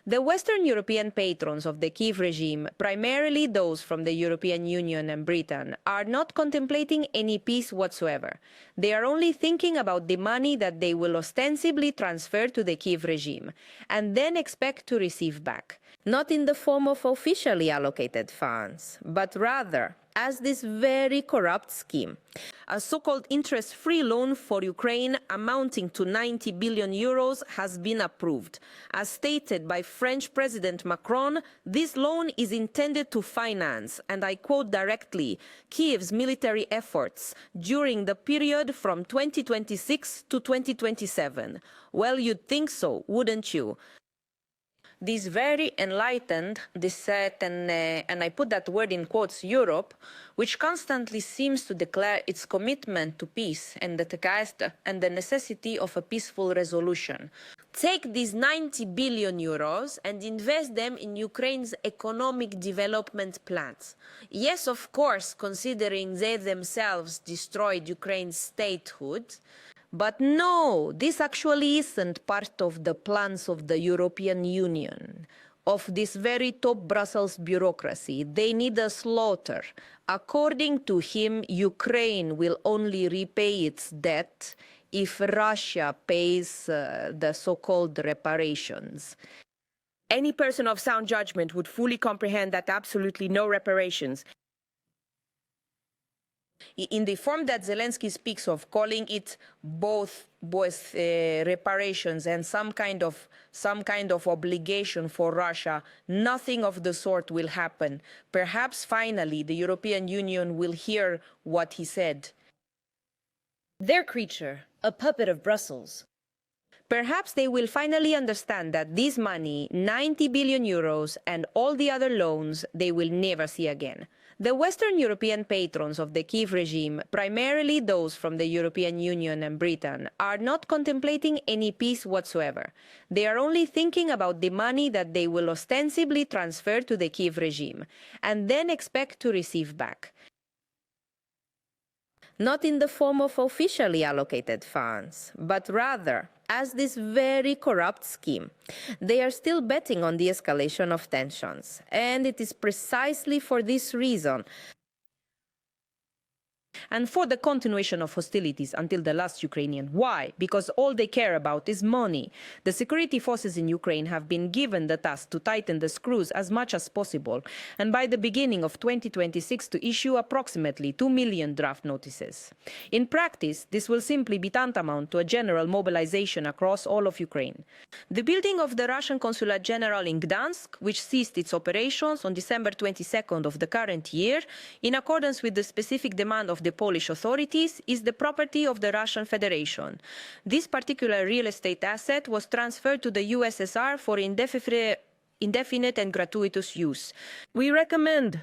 The Western European patrons of the Kyiv regime, primarily those from the European Union and Britain, are not contemplating any peace whatsoever. They are only thinking about the money that they will ostensibly transfer to the Kyiv regime, and then expect to receive back, not in the form of officially allocated funds, but rather as this very corrupt scheme. A so-called interest-free loan for Ukraine amounting to 90 billion euros has been approved. As stated by French President Macron, this loan is intended to finance, and I quote directly, Kyiv's military efforts during the period from 2026 to 2027. Well, you'd think so, wouldn't you? This very enlightened, and I put that word in quotes, Europe, which constantly seems to declare its commitment to peace and the necessity of a peaceful resolution. Take these 90 billion euros and invest them in Ukraine's economic development plans. Yes, of course, considering they themselves destroyed Ukraine's statehood. But no, this actually isn't part of the plans of the European Union, of this very top Brussels bureaucracy. They need a slaughter. According to him, Ukraine will only repay its debt if Russia pays the so-called reparations. Any person of sound judgment would fully comprehend that absolutely no reparations, in the form that Zelensky speaks of, calling it both reparations and some kind of obligation for Russia, nothing of the sort will happen. Perhaps finally the European Union will hear what he said. Their creature, a puppet of Brussels. Perhaps they will finally understand that this money, 90 billion euros, and all the other loans, they will never see again. The Western European patrons of the Kyiv regime, primarily those from the European Union and Britain, are not contemplating any peace whatsoever. They are only thinking about the money that they will ostensibly transfer to the Kyiv regime, and then expect to receive back, not in the form of officially allocated funds, but rather as this very corrupt scheme. They are still betting on the escalation of tensions, and it is precisely for this reason and for the continuation of hostilities until the last Ukrainian. Why? Because all they care about is money. The security forces in Ukraine have been given the task to tighten the screws as much as possible, and by the beginning of 2026 to issue approximately 2 million draft notices. In practice, this will simply be tantamount to a general mobilization across all of Ukraine. The building of the Russian Consulate General in Gdansk, which ceased its operations on December 22nd of the current year, in accordance with the specific demand of the Polish authorities, is the property of the Russian Federation. This particular real estate asset was transferred to the USSR for indefinite and gratuitous use. We recommend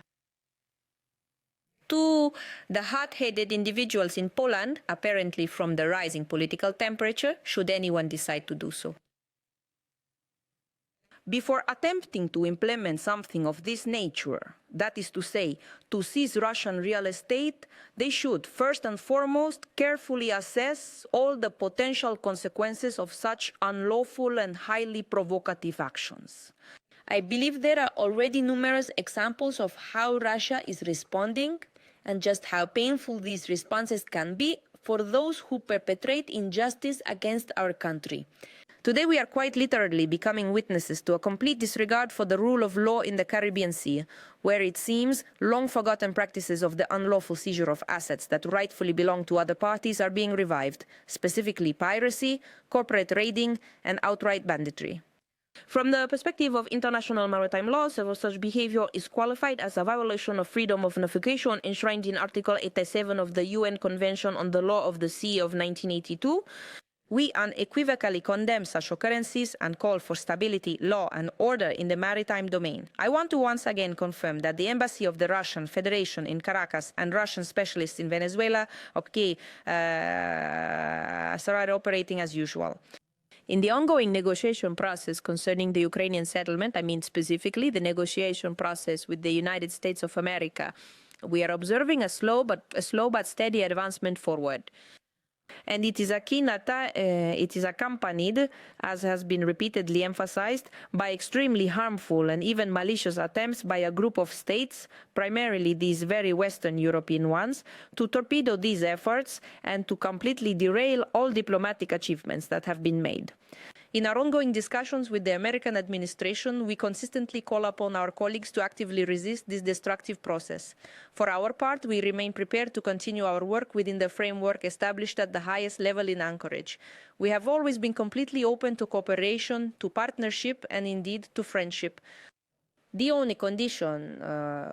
to the hot-headed individuals in Poland, apparently from the rising political temperature, should anyone decide to do so. Before attempting to implement something of this nature, that is to say, to seize Russian real estate, they should, first and foremost, carefully assess all the potential consequences of such unlawful and highly provocative actions. I believe there are already numerous examples of how Russia is responding and just how painful these responses can be for those who perpetrate injustice against our country. Today we are quite literally becoming witnesses to a complete disregard for the rule of law in the Caribbean Sea, where it seems long-forgotten practices of the unlawful seizure of assets that rightfully belong to other parties are being revived, specifically piracy, corporate raiding, and outright banditry. From the perspective of international maritime law, such behavior is qualified as a violation of freedom of navigation enshrined in Article 87 of the UN Convention on the Law of the Sea of 1982. We unequivocally condemn such occurrences and call for stability, law and order in the maritime domain. I want to once again confirm that the Embassy of the Russian Federation in Caracas and Russian specialists in Venezuela, are operating as usual. In the ongoing negotiation process concerning the Ukrainian settlement, I mean specifically the negotiation process with the United States of America, we are observing a slow but steady advancement forward. And it is accompanied, as has been repeatedly emphasized, by extremely harmful and even malicious attempts by a group of states, primarily these very Western European ones, to torpedo these efforts and to completely derail all diplomatic achievements that have been made. In our ongoing discussions with the American administration, we consistently call upon our colleagues to actively resist this destructive process. For our part, we remain prepared to continue our work within the framework established at the highest level in Anchorage. We have always been completely open to cooperation, to partnership, and indeed to friendship. The only condition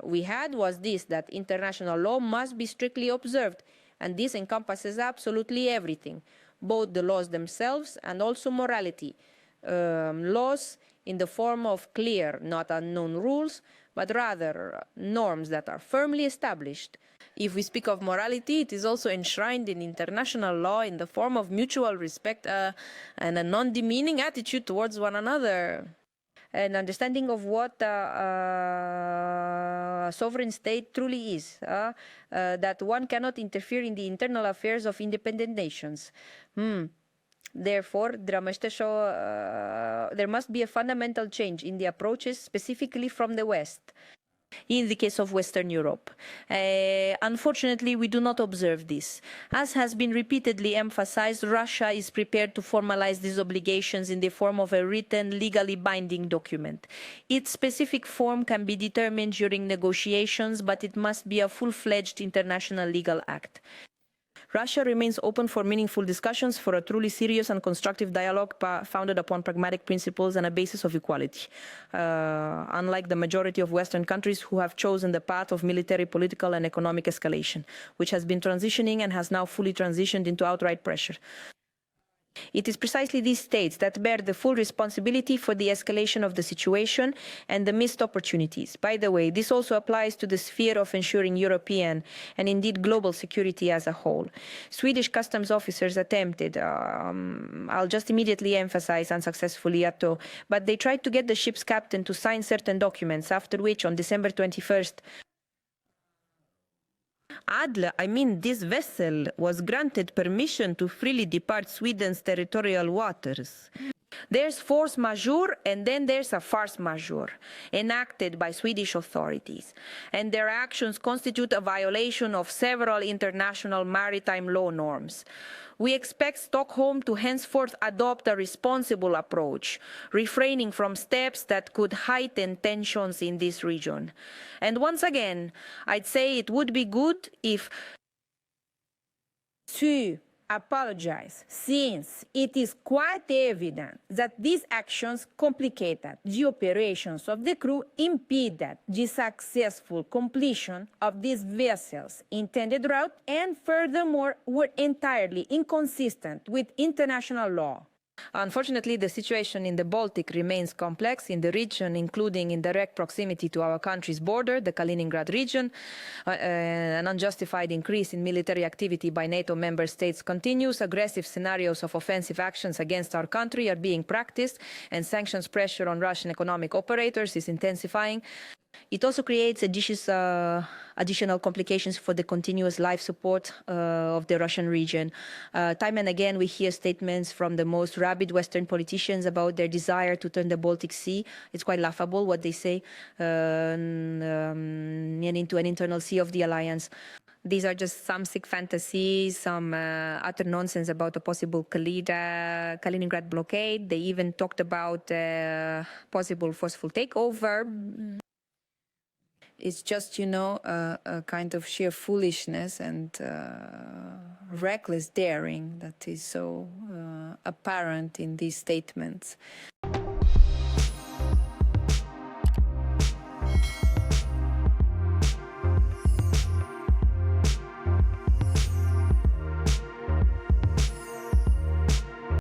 we had was this, that international law must be strictly observed, and this encompasses absolutely everything, both the laws themselves and also morality. Laws in the form of clear, not unknown rules, but rather norms that are firmly established. If we speak of morality, it is also enshrined in international law in the form of mutual respect and a non-demeaning attitude towards one another. An understanding of what a sovereign state truly is, that one cannot interfere in the internal affairs of independent nations. Therefore, there must be a fundamental change in the approaches, specifically from the West, in the case of Western Europe. Unfortunately, we do not observe this. As has been repeatedly emphasized, Russia is prepared to formalize these obligations in the form of a written, legally binding document. Its specific form can be determined during negotiations, but it must be a full-fledged international legal act. Russia remains open for meaningful discussions, for a truly serious and constructive dialogue founded upon pragmatic principles and a basis of equality. Unlike the majority of Western countries who have chosen the path of military, political, and economic escalation, which has been transitioning and has now fully transitioned into outright pressure. It is precisely these states that bear the full responsibility for the escalation of the situation and the missed opportunities. By the way, this also applies to the sphere of ensuring European and indeed global security as a whole. Swedish customs officers attempted, I'll just immediately emphasize unsuccessfully, but they tried to get the ship's captain to sign certain documents, after which on December 21st, this vessel was granted permission to freely depart Sweden's territorial waters. There's force majeure and then there's a force majeure enacted by Swedish authorities, and their actions constitute a violation of several international maritime law norms. We expect Stockholm to henceforth adopt a responsible approach, refraining from steps that could heighten tensions in this region. And once again, I'd say it would be good if to apologize, since it is quite evident that these actions complicated the operations of the crew, impeded the successful completion of these vessels' intended route, and furthermore were entirely inconsistent with international law. Unfortunately, the situation in the Baltic remains complex in the region, including in direct proximity to our country's border, the Kaliningrad region. An unjustified increase in military activity by NATO member states continues. Aggressive scenarios of offensive actions against our country are being practiced, and sanctions pressure on Russian economic operators is intensifying. It also creates additional complications for the continuous life support of the Russian region. Time and again, we hear statements from the most rabid Western politicians about their desire to turn the Baltic Sea. It's quite laughable what they say, into an internal sea of the alliance. These are just some sick fantasies, some utter nonsense about a possible Kaliningrad blockade. They even talked about possible forceful takeover. It's just, a kind of sheer foolishness and reckless daring that is so apparent in these statements.